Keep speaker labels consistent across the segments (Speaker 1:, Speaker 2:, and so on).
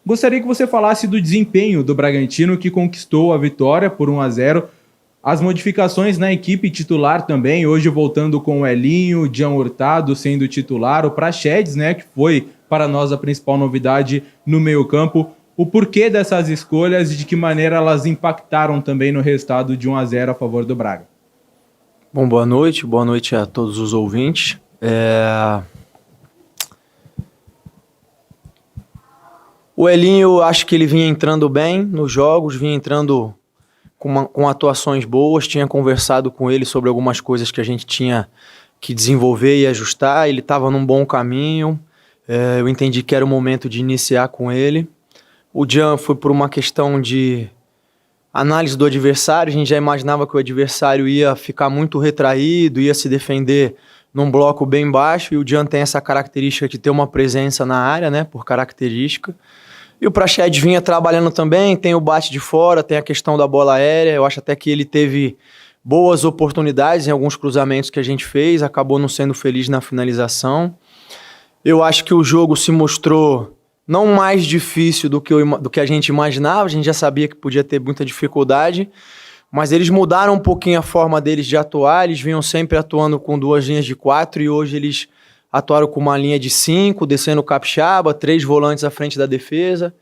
Speaker 1: Gostaria que você falasse do desempenho do Bragantino, que conquistou a vitória por 1-0. As modificações na equipe titular também, hoje voltando com o Elinho, o Jean Hurtado sendo titular, o Praxedes, né, que foi para nós a principal novidade no meio-campo. O porquê dessas escolhas e de que maneira elas impactaram também no resultado de 1-0 a favor do Braga.
Speaker 2: Bom, boa noite a todos os ouvintes. O Elinho, acho que ele vinha entrando bem nos jogos, vinha entrando com atuações boas, tinha conversado com ele sobre algumas coisas que a gente tinha que desenvolver e ajustar, ele estava num bom caminho, eu entendi que era o momento de iniciar com ele. O Jean foi por uma questão de análise do adversário, a gente já imaginava que o adversário ia ficar muito retraído, ia se defender num bloco bem baixo, e o Jean tem essa característica de ter uma presença na área, né, por característica. E o Praxedes vinha trabalhando também, tem o bate de fora, tem a questão da bola aérea, eu acho até que ele teve boas oportunidades em alguns cruzamentos que a gente fez, acabou não sendo feliz na finalização. Eu acho que o jogo se mostrou não mais difícil do que a gente imaginava, a gente já sabia que podia ter muita dificuldade, mas eles mudaram um pouquinho a forma deles de atuar, eles vinham sempre atuando com 2 linhas de 4 e hoje eles atuaram com uma linha de 5, descendo o capixaba, 3 volantes à frente da defesa.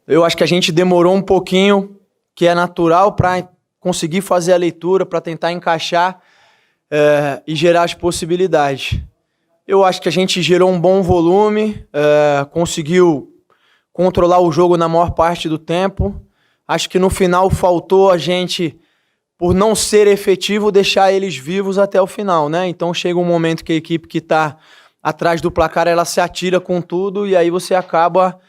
Speaker 2: Eu acho que a gente demorou um pouquinho, que é natural, para conseguir fazer a leitura, para tentar encaixar e gerar as possibilidades. Eu acho que a gente gerou um bom volume, conseguiu controlar o jogo na maior parte do tempo. Acho que no final faltou a gente, por não ser efetivo, deixar eles vivos até o final, né? Então chega um momento que a equipe que está atrás do placar, ela se atira com tudo e aí você acaba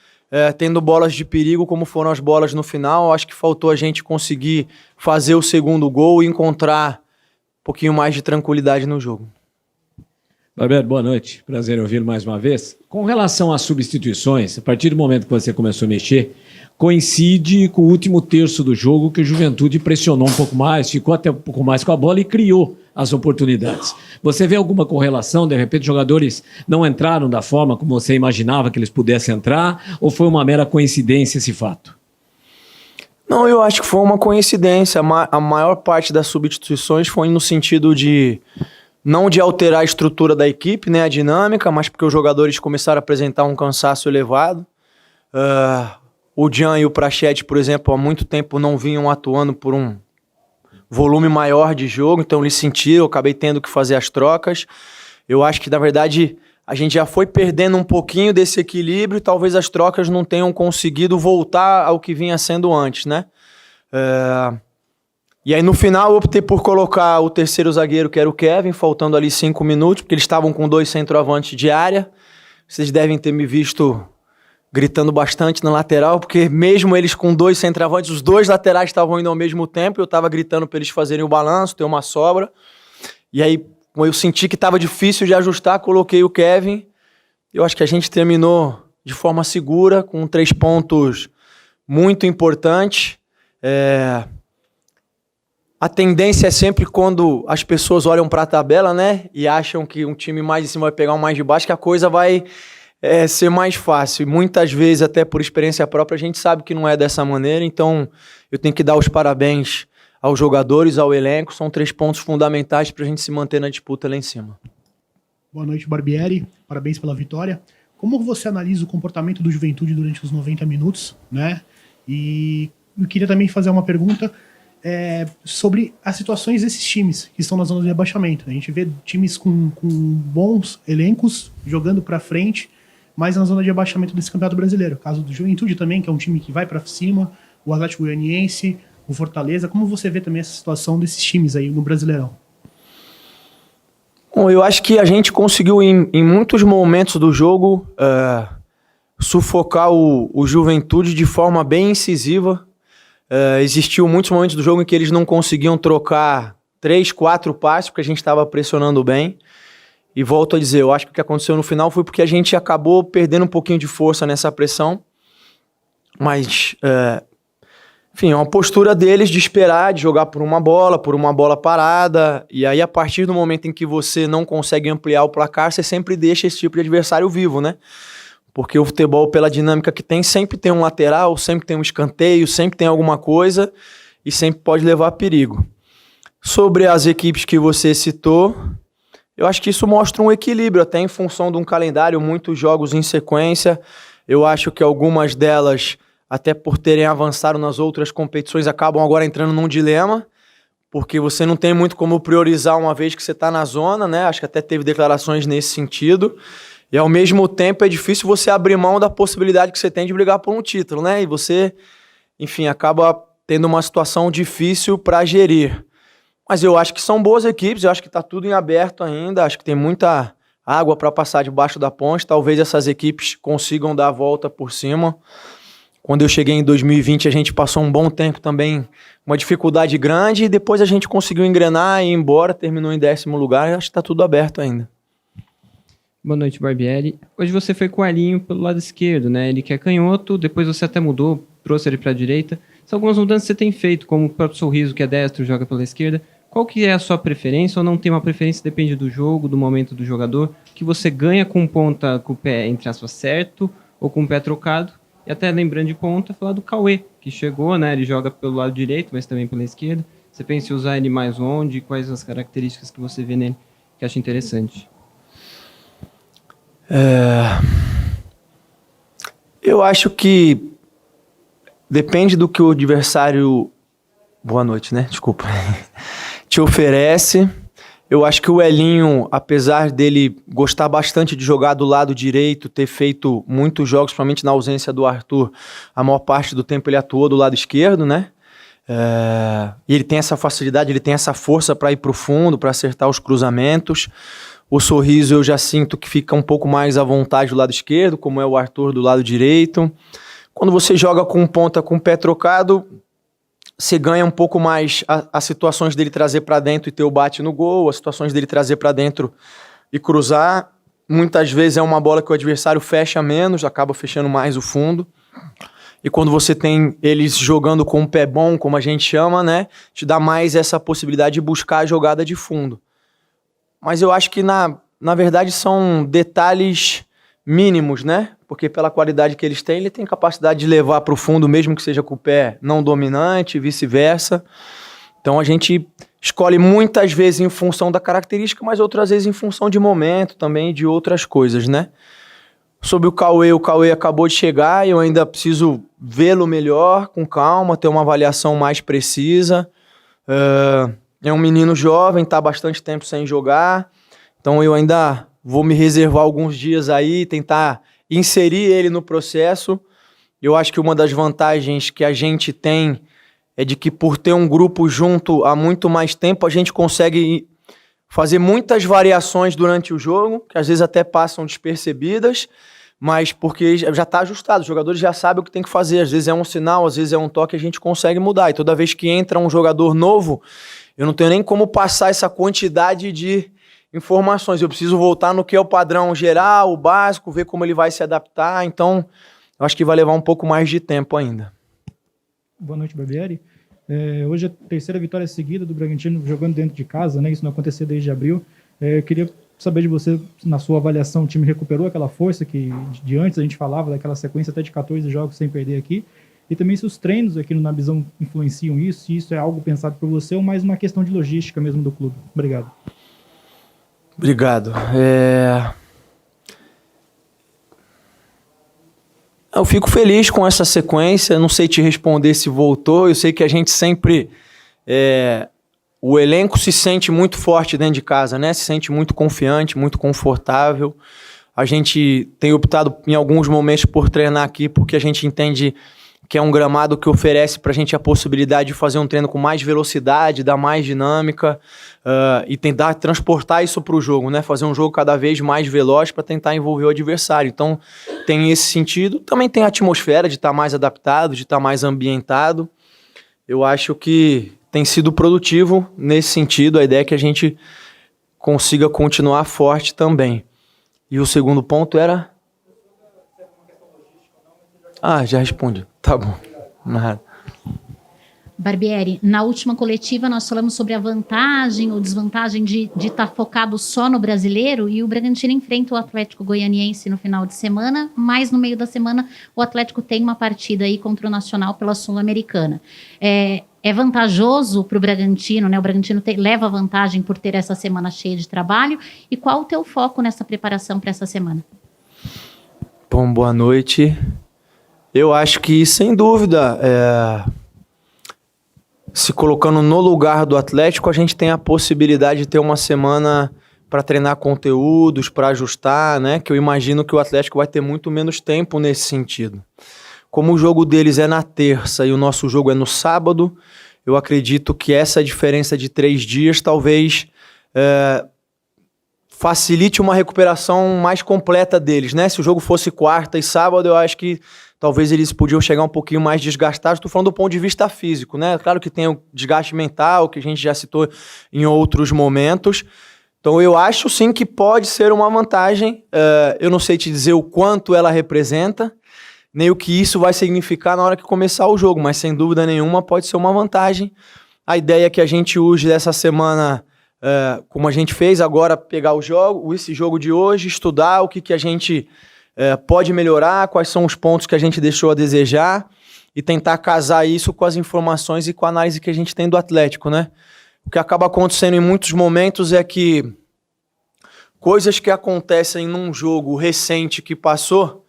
Speaker 2: tendo bolas de perigo, como foram as bolas no final. Acho que faltou a gente conseguir fazer o segundo gol e encontrar um pouquinho mais de tranquilidade no jogo.
Speaker 3: Barbieri, boa noite. Prazer em ouvi-lo mais uma vez. Com relação às substituições, a partir do momento que você começou a mexer, coincide com o último terço do jogo que o Juventude pressionou um pouco mais, ficou até um pouco mais com a bola e criou as oportunidades. Você vê alguma correlação? De repente, jogadores não entraram da forma como você imaginava que eles pudessem entrar? Ou foi uma mera coincidência esse fato?
Speaker 2: Não, eu acho que foi uma coincidência. A maior parte das substituições foi no sentido de não de alterar a estrutura da equipe, né, a dinâmica, mas porque os jogadores começaram a apresentar um cansaço elevado. O Jean e o Praxedes, por exemplo, há muito tempo não vinham atuando por um volume maior de jogo, então eles sentiram, eu acabei tendo que fazer as trocas. Eu acho que, na verdade, a gente já foi perdendo um pouquinho desse equilíbrio e talvez as trocas não tenham conseguido voltar ao que vinha sendo antes, né? E aí, no final, eu optei por colocar o terceiro zagueiro, que era o Kevin, faltando ali 5 minutos, porque eles estavam com 2 centroavantes de área. Vocês devem ter me visto gritando bastante na lateral, porque mesmo eles com 2 centroavantes, os 2 laterais estavam indo ao mesmo tempo, eu estava gritando para eles fazerem o balanço, ter uma sobra. E aí, eu senti que estava difícil de ajustar, coloquei o Kevin. Eu acho que a gente terminou de forma segura, com 3 pontos muito importantes. A tendência é sempre quando as pessoas olham para a tabela, né, e acham que um time mais de cima vai pegar um mais de baixo, que a coisa vai ser mais fácil. E muitas vezes, até por experiência própria, a gente sabe que não é dessa maneira. Então, eu tenho que dar os parabéns aos jogadores, ao elenco. São 3 pontos fundamentais para a gente se manter na disputa lá em cima.
Speaker 4: Boa noite, Barbieri. Parabéns pela vitória. Como você analisa o comportamento do Juventude durante os 90 minutos, né? E eu queria também fazer uma pergunta sobre as situações desses times que estão na zona de rebaixamento. A gente vê times com bons elencos jogando para frente, mas na zona de rebaixamento desse Campeonato Brasileiro. O caso do Juventude também, que é um time que vai para cima, o Atlético Goianiense, o Fortaleza. Como você vê também essa situação desses times aí no Brasileirão?
Speaker 2: Bom, eu acho que a gente conseguiu em muitos momentos do jogo sufocar o Juventude de forma bem incisiva. Existiu muitos momentos do jogo em que eles não conseguiam trocar 3, 4 passes, porque a gente estava pressionando bem. E volto a dizer, eu acho que o que aconteceu no final foi porque a gente acabou perdendo um pouquinho de força nessa pressão. Mas, enfim, é uma postura deles de esperar, de jogar por uma bola parada. E aí, a partir do momento em que você não consegue ampliar o placar, você sempre deixa esse tipo de adversário vivo, né? Porque o futebol, pela dinâmica que tem, sempre tem um lateral, sempre tem um escanteio, sempre tem alguma coisa e sempre pode levar a perigo. Sobre as equipes que você citou, eu acho que isso mostra um equilíbrio, até em função de um calendário, muitos jogos em sequência. Eu acho que algumas delas, até por terem avançado nas outras competições, acabam agora entrando num dilema, porque você não tem muito como priorizar uma vez que você está na zona, né? Acho que até teve declarações nesse sentido. E ao mesmo tempo é difícil você abrir mão da possibilidade que você tem de brigar por um título, né? E você, enfim, acaba tendo uma situação difícil para gerir. Mas eu acho que são boas equipes, eu acho que está tudo em aberto ainda, acho que tem muita água para passar debaixo da ponte. Talvez essas equipes consigam dar a volta por cima. Quando eu cheguei em 2020, a gente passou um bom tempo também, uma dificuldade grande, e depois a gente conseguiu engrenar e ir embora, terminou em 10º lugar, acho que está tudo aberto ainda.
Speaker 5: Boa noite, Barbieri. Hoje você foi com o Elinho pelo lado esquerdo, né? Ele que é canhoto, depois você até mudou, trouxe ele para a direita. São algumas mudanças que você tem feito, como o próprio Sorriso, que é destro, joga pela esquerda. Qual que é a sua preferência, ou não tem uma preferência, depende do jogo, do momento do jogador, que você ganha com ponta com o pé, entre aspas, certo, ou com o pé trocado? E até lembrando de ponta, falar do Cauê, que chegou, né? Ele joga pelo lado direito, mas também pela esquerda. Você pensa em usar ele mais onde? Quais as características que você vê nele que acha interessante?
Speaker 2: Eu acho que depende do que o adversário... Boa noite, né? Desculpa. Te oferece. Eu acho que o Elinho, apesar dele gostar bastante de jogar do lado direito, ter feito muitos jogos, principalmente na ausência do Arthur, a maior parte do tempo ele atuou do lado esquerdo, né? E ele tem essa facilidade, ele tem essa força para ir para o fundo, para acertar os cruzamentos. O Sorriso eu já sinto que fica um pouco mais à vontade do lado esquerdo, como é o Arthur do lado direito. Quando você joga com ponta com o pé trocado, você ganha um pouco mais as situações dele trazer para dentro e ter o bate no gol, as situações dele trazer para dentro e cruzar. Muitas vezes é uma bola que o adversário fecha menos, acaba fechando mais o fundo. E quando você tem eles jogando com o pé bom, como a gente chama, né, te dá mais essa possibilidade de buscar a jogada de fundo. Mas eu acho que, na verdade, são detalhes mínimos, né? Porque pela qualidade que eles têm, ele tem capacidade de levar para o fundo, mesmo que seja com o pé não dominante, vice-versa. Então a gente escolhe muitas vezes em função da característica, mas outras vezes em função de momento também, de outras coisas, né? Sobre o Cauê acabou de chegar e eu ainda preciso vê-lo melhor, com calma, ter uma avaliação mais precisa. É um menino jovem, está há bastante tempo sem jogar, então eu ainda vou me reservar alguns dias aí, tentar inserir ele no processo. Eu acho que uma das vantagens que a gente tem é de que por ter um grupo junto há muito mais tempo, a gente consegue fazer muitas variações durante o jogo, que às vezes até passam despercebidas, mas porque já está ajustado, os jogadores já sabem o que tem que fazer, às vezes é um sinal, às vezes é um toque, a gente consegue mudar. E toda vez que entra um jogador novo, eu não tenho nem como passar essa quantidade de informações. Eu preciso voltar no que é o padrão geral, o básico, ver como ele vai se adaptar. Então, eu acho que vai levar um pouco mais de tempo ainda.
Speaker 6: Boa noite, Barbieri. Hoje é a terceira vitória seguida do Bragantino jogando dentro de casa, né? Isso não aconteceu desde abril. Eu queria saber de você, na sua avaliação, o time recuperou aquela força que de antes a gente falava, daquela sequência até de 14 jogos sem perder aqui. E também se os treinos aqui no Nabizão influenciam isso, se isso é algo pensado por você ou mais uma questão de logística mesmo do clube. Obrigado.
Speaker 2: Obrigado. Eu fico feliz com essa sequência, não sei te responder se voltou, eu sei que a gente sempre... O elenco se sente muito forte dentro de casa, né? Se sente muito confiante, muito confortável. A gente tem optado em alguns momentos por treinar aqui porque a gente entende que é um gramado que oferece para a gente a possibilidade de fazer um treino com mais velocidade, dar mais dinâmica e tentar transportar isso para o jogo, né? Fazer um jogo cada vez mais veloz para tentar envolver o adversário. Então, tem esse sentido. Também tem a atmosfera de estar mais adaptado, de estar mais ambientado. Eu acho que tem sido produtivo nesse sentido. A ideia é que a gente consiga continuar forte também. E o segundo ponto era... Já respondi. Tá bom. Nada.
Speaker 7: Barbieri, na última coletiva nós falamos sobre a vantagem ou desvantagem de estar focado só no brasileiro, e o Bragantino enfrenta o Atlético Goianiense no final de semana, mas no meio da semana o Atlético tem uma partida aí contra o Nacional pela Sul-Americana. É vantajoso para o Bragantino, né? O Bragantino leva vantagem por ter essa semana cheia de trabalho, e qual o teu foco nessa preparação para essa semana?
Speaker 2: Bom, boa noite. Eu acho que, sem dúvida, se colocando no lugar do Atlético, a gente tem a possibilidade de ter uma semana para treinar conteúdos, para ajustar, né? Que eu imagino que o Atlético vai ter muito menos tempo nesse sentido. Como o jogo deles é na terça e o nosso jogo é no sábado, eu acredito que essa diferença de 3 dias talvez facilite uma recuperação mais completa deles, né? Se o jogo fosse quarta e sábado, eu acho que talvez eles podiam chegar um pouquinho mais desgastados. Estou falando do ponto de vista físico, né? Claro que tem o desgaste mental, que a gente já citou em outros momentos. Então eu acho sim que pode ser uma vantagem. Eu não sei te dizer o quanto ela representa, nem o que isso vai significar na hora que começar o jogo, mas sem dúvida nenhuma pode ser uma vantagem. A ideia é que a gente use dessa semana, como a gente fez agora, pegar esse jogo de hoje, estudar o que a gente pode melhorar, quais são os pontos que a gente deixou a desejar e tentar casar isso com as informações e com a análise que a gente tem do Atlético, né? O que acaba acontecendo em muitos momentos é que coisas que acontecem num jogo recente que passou,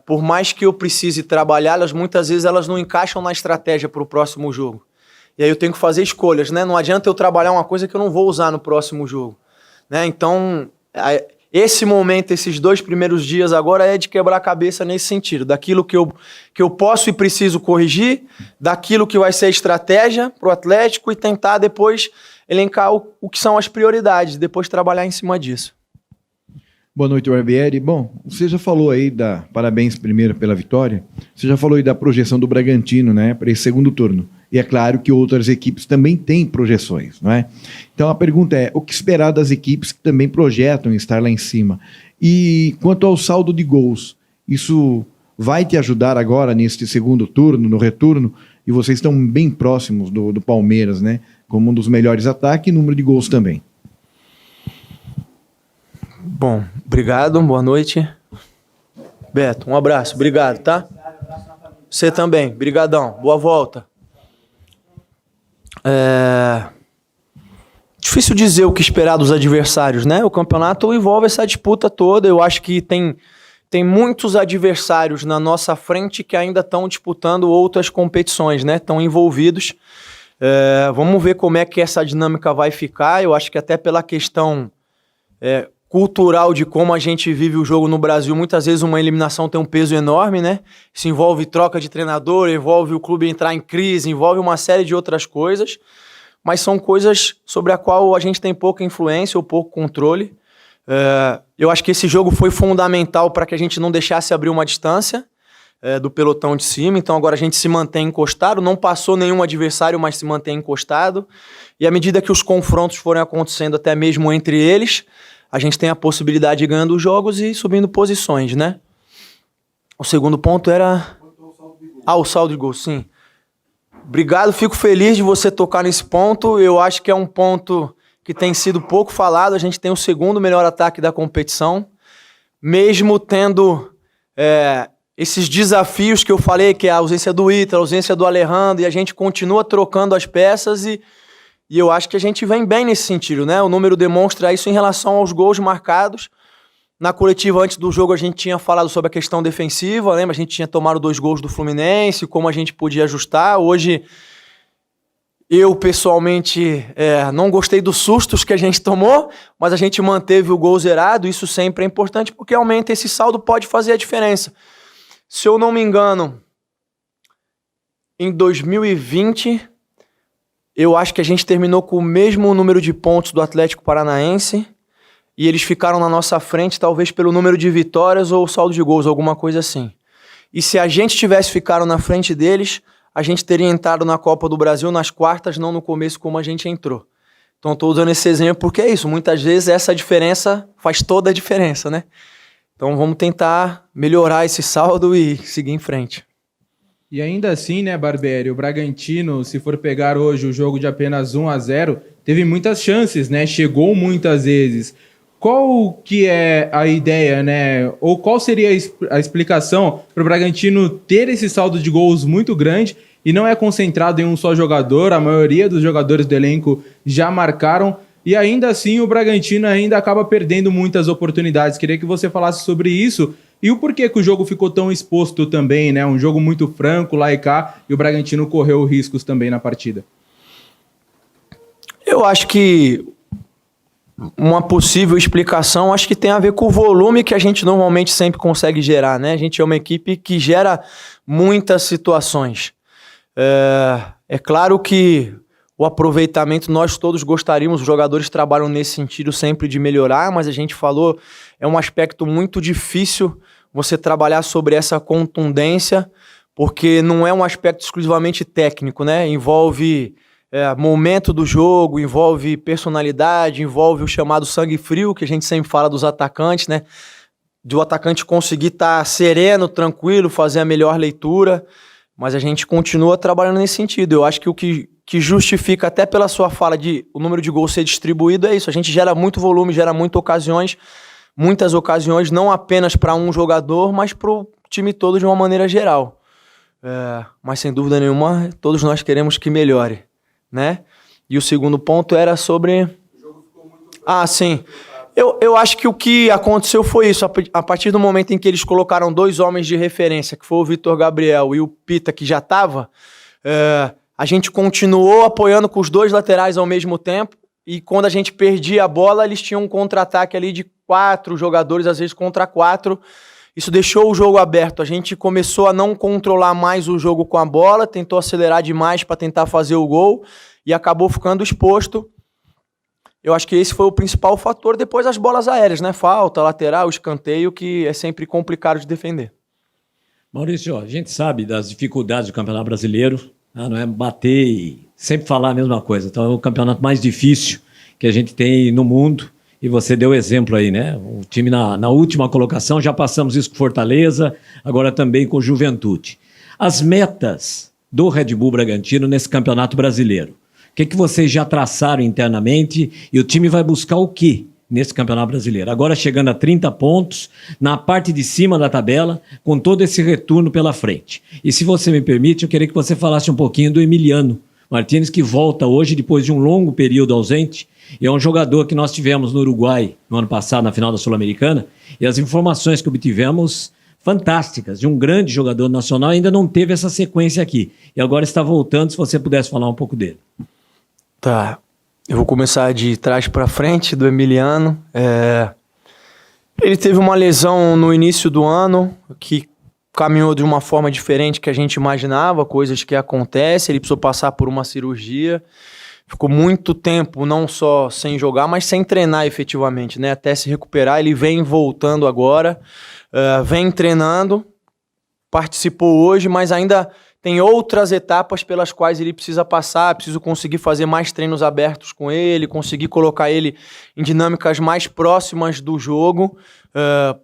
Speaker 2: por mais que eu precise trabalhá-las, muitas vezes elas não encaixam na estratégia para o próximo jogo. E aí eu tenho que fazer escolhas, né? Não adianta eu trabalhar uma coisa que eu não vou usar no próximo jogo, né? Então, esse momento, esses 2 primeiros dias agora é de quebrar a cabeça nesse sentido, daquilo que eu posso e preciso corrigir, daquilo que vai ser estratégia para o Atlético e tentar depois elencar o que são as prioridades, depois trabalhar em cima disso.
Speaker 8: Boa noite, Barbieri. Bom, você já falou aí parabéns primeiro pela vitória, você já falou aí da projeção do Bragantino, né, para esse segundo turno. E é claro que outras equipes também têm projeções, não é? Então a pergunta é, o que esperar das equipes que também projetam estar lá em cima? E quanto ao saldo de gols, isso vai te ajudar agora neste segundo turno, no retorno? E vocês estão bem próximos do Palmeiras, né? Como um dos melhores ataques e número de gols também.
Speaker 2: Bom, obrigado, boa noite. Beto, um abraço, obrigado, tá? Você também, brigadão, boa volta. Difícil dizer o que esperar dos adversários, né? O campeonato envolve essa disputa toda. Eu acho que tem muitos adversários na nossa frente que ainda estão disputando outras competições, né? Estão envolvidos. Vamos ver como é que essa dinâmica vai ficar. Eu acho que até pela questão cultural de como a gente vive o jogo no Brasil, muitas vezes uma eliminação tem um peso enorme, né? Isso envolve troca de treinador, envolve o clube entrar em crise, envolve uma série de outras coisas, mas são coisas sobre a qual a gente tem pouca influência ou pouco controle. Eu acho que esse jogo foi fundamental para que a gente não deixasse abrir uma distância do pelotão de cima, então agora a gente se mantém encostado, não passou nenhum adversário, mas se mantém encostado, e à medida que os confrontos forem acontecendo até mesmo entre eles, a gente tem a possibilidade de ir ganhando os jogos e subindo posições, né? O segundo ponto era... o saldo de gols, sim. Obrigado, fico feliz de você tocar nesse ponto. Eu acho que é um ponto que tem sido pouco falado. A gente tem o segundo melhor ataque da competição. Mesmo tendo esses desafios que eu falei, que é a ausência do Ítalo, a ausência do Alejandro, e a gente continua trocando as peças e eu acho que a gente vem bem nesse sentido, né? O número demonstra isso em relação aos gols marcados. Na coletiva, antes do jogo, a gente tinha falado sobre a questão defensiva, lembra? A gente tinha tomado 2 gols do Fluminense, como a gente podia ajustar. Hoje, eu, pessoalmente, não gostei dos sustos que a gente tomou, mas a gente manteve o gol zerado. Isso sempre é importante, porque aumenta esse saldo, pode fazer a diferença. Se eu não me engano, em 2020... eu acho que a gente terminou com o mesmo número de pontos do Atlético Paranaense e eles ficaram na nossa frente, talvez pelo número de vitórias ou saldo de gols, alguma coisa assim. E se a gente tivesse ficado na frente deles, a gente teria entrado na Copa do Brasil nas quartas, não no começo como a gente entrou. Então estou usando esse exemplo porque é isso, muitas vezes essa diferença faz toda a diferença, né? Então vamos tentar melhorar esse saldo e seguir em frente.
Speaker 1: E ainda assim, né, Barbieri, o Bragantino, se for pegar hoje o jogo de apenas 1-0, teve muitas chances, né? Chegou muitas vezes. Qual que é a ideia, né? Ou qual seria a explicação para o Bragantino ter esse saldo de gols muito grande e não é concentrado em um só jogador? A maioria dos jogadores do elenco já marcaram e ainda assim o Bragantino ainda acaba perdendo muitas oportunidades. Queria que você falasse sobre isso e o porquê que o jogo ficou tão exposto também, né? Um jogo muito franco, lá e cá, e o Bragantino correu riscos também na partida.
Speaker 2: Eu acho que uma possível explicação acho que tem a ver com o volume que a gente normalmente sempre consegue gerar, né? A gente é uma equipe que gera muitas situações. É claro que o aproveitamento, nós todos gostaríamos, os jogadores trabalham nesse sentido sempre de melhorar, mas a gente falou, é um aspecto muito difícil você trabalhar sobre essa contundência, porque não é um aspecto exclusivamente técnico, né? Envolve momento do jogo, envolve personalidade, envolve o chamado sangue frio, que a gente sempre fala dos atacantes, né? Do atacante conseguir estar sereno, tranquilo, fazer a melhor leitura, mas a gente continua trabalhando nesse sentido. Eu acho que o que justifica, até pela sua fala de o número de gols ser distribuído, é isso. A gente gera muito volume, gera muitas ocasiões, não apenas para um jogador, mas para o time todo de uma maneira geral. Mas sem dúvida nenhuma, todos nós queremos que melhore, né? E o segundo ponto era sobre... sim. Eu acho que o que aconteceu foi isso. A partir do momento em que eles colocaram 2 homens de referência, que foi o Vitor Gabriel e o Pita, que já estava, a gente continuou apoiando com os 2 laterais ao mesmo tempo, e quando a gente perdia a bola, eles tinham um contra-ataque ali de 4 jogadores, às vezes contra 4. Isso deixou o jogo aberto. A gente começou a não controlar mais o jogo com a bola, tentou acelerar demais para tentar fazer o gol e acabou ficando exposto. Eu acho que esse foi o principal fator. Depois as bolas aéreas, né? Falta, lateral, escanteio, que é sempre complicado de defender.
Speaker 3: Maurício, a gente sabe das dificuldades do Campeonato Brasileiro, não é bater e sempre falar a mesma coisa. Então é o campeonato mais difícil que a gente tem no mundo. E você deu exemplo aí, né? O time na última colocação, já passamos isso com Fortaleza, agora também com Juventude. As metas do Red Bull Bragantino nesse Campeonato Brasileiro. O que vocês já traçaram internamente e o time vai buscar o quê nesse Campeonato Brasileiro? Agora chegando a 30 pontos, na parte de cima da tabela, com todo esse retorno pela frente. E se você me permite, eu queria que você falasse um pouquinho do Emiliano Martínez, que volta hoje depois de um longo período ausente. E é um jogador que nós tivemos no Uruguai no ano passado, na final da Sul-Americana, e as informações que obtivemos fantásticas, de um grande jogador nacional, ainda não teve essa sequência aqui. E agora está voltando, se você pudesse falar um pouco dele.
Speaker 2: Tá, eu vou começar de trás para frente do Emiliano. Ele teve uma lesão no início do ano, que caminhou de uma forma diferente que a gente imaginava, coisas que acontecem, ele precisou passar por uma cirurgia, ficou muito tempo não só sem jogar, mas sem treinar efetivamente, né? Até se recuperar, ele vem voltando agora, vem treinando, participou hoje, mas ainda tem outras etapas pelas quais ele precisa passar, preciso conseguir fazer mais treinos abertos com ele, conseguir colocar ele em dinâmicas mais próximas do jogo,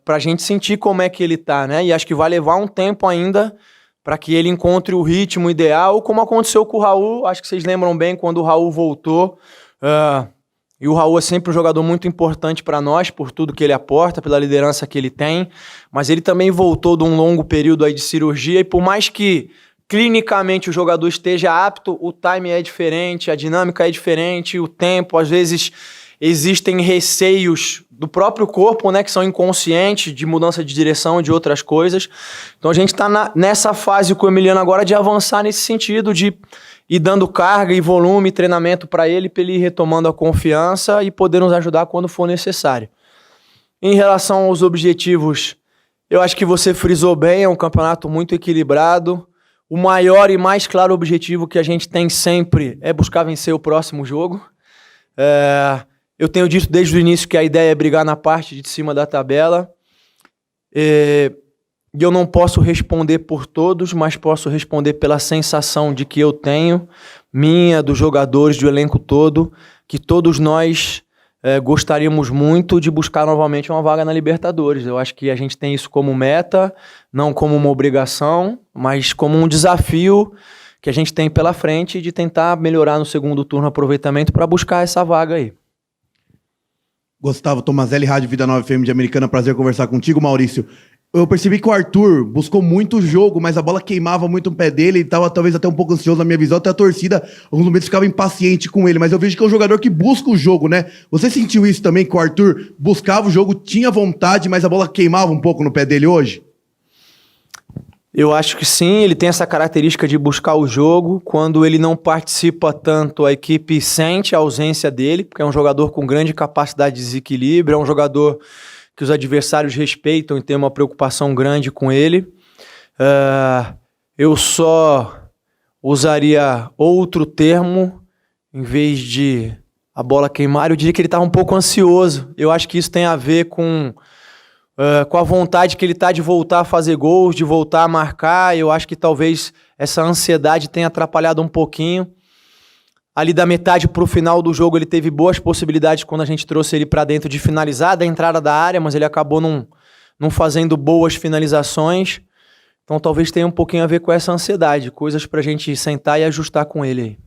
Speaker 2: pra gente sentir como é que ele tá, né? E acho que vai levar um tempo ainda para que ele encontre o ritmo ideal, como aconteceu com o Raul. Acho que vocês lembram bem quando o Raul voltou. E o Raul é sempre um jogador muito importante para nós, por tudo que ele aporta, pela liderança que ele tem. Mas ele também voltou de um longo período aí de cirurgia, e por mais que clinicamente o jogador esteja apto, o time é diferente, a dinâmica é diferente, o tempo, às vezes existem receios do próprio corpo, né, que são inconscientes, de mudança de direção, de outras coisas. Então a gente está nessa fase com o Emiliano agora de avançar nesse sentido, de ir dando carga e volume, treinamento para ele ir retomando a confiança e poder nos ajudar quando for necessário. Em relação aos objetivos, eu acho que você frisou bem, é um campeonato muito equilibrado. O maior e mais claro objetivo que a gente tem sempre é buscar vencer o próximo jogo. Eu tenho dito desde o início que a ideia é brigar na parte de cima da tabela. E eu não posso responder por todos, mas posso responder pela sensação de que eu tenho, minha, dos jogadores, do elenco todo, que todos nós gostaríamos muito de buscar novamente uma vaga na Libertadores. Eu acho que a gente tem isso como meta, não como uma obrigação, mas como um desafio que a gente tem pela frente de tentar melhorar no segundo turno o aproveitamento para buscar essa vaga aí.
Speaker 9: Gustavo Tomazelli, Rádio Vida Nova FM de Americana, prazer conversar contigo, Maurício. Eu percebi que o Arthur buscou muito o jogo, mas a bola queimava muito no pé dele, ele estava talvez até um pouco ansioso na minha visão, até a torcida, alguns momentos ficava impaciente com ele, mas eu vejo que é um jogador que busca o jogo, né? Você sentiu isso também, que o Arthur buscava o jogo, tinha vontade, mas a bola queimava um pouco no pé dele hoje?
Speaker 2: Eu acho que sim, ele tem essa característica de buscar o jogo. Quando ele não participa tanto, a equipe sente a ausência dele, porque é um jogador com grande capacidade de desequilíbrio, é um jogador que os adversários respeitam e tem uma preocupação grande com ele. Eu só usaria outro termo, em vez de a bola queimar, eu diria que ele estava um pouco ansioso. Eu acho que isso tem a ver com a vontade que ele está de voltar a fazer gols, de voltar a marcar. Eu acho que talvez essa ansiedade tenha atrapalhado um pouquinho. Ali da metade para o final do jogo ele teve boas possibilidades quando a gente trouxe ele para dentro de finalizar da entrada da área, mas ele acabou não fazendo boas finalizações. Então talvez tenha um pouquinho a ver com essa ansiedade, coisas para a gente sentar e ajustar com ele aí.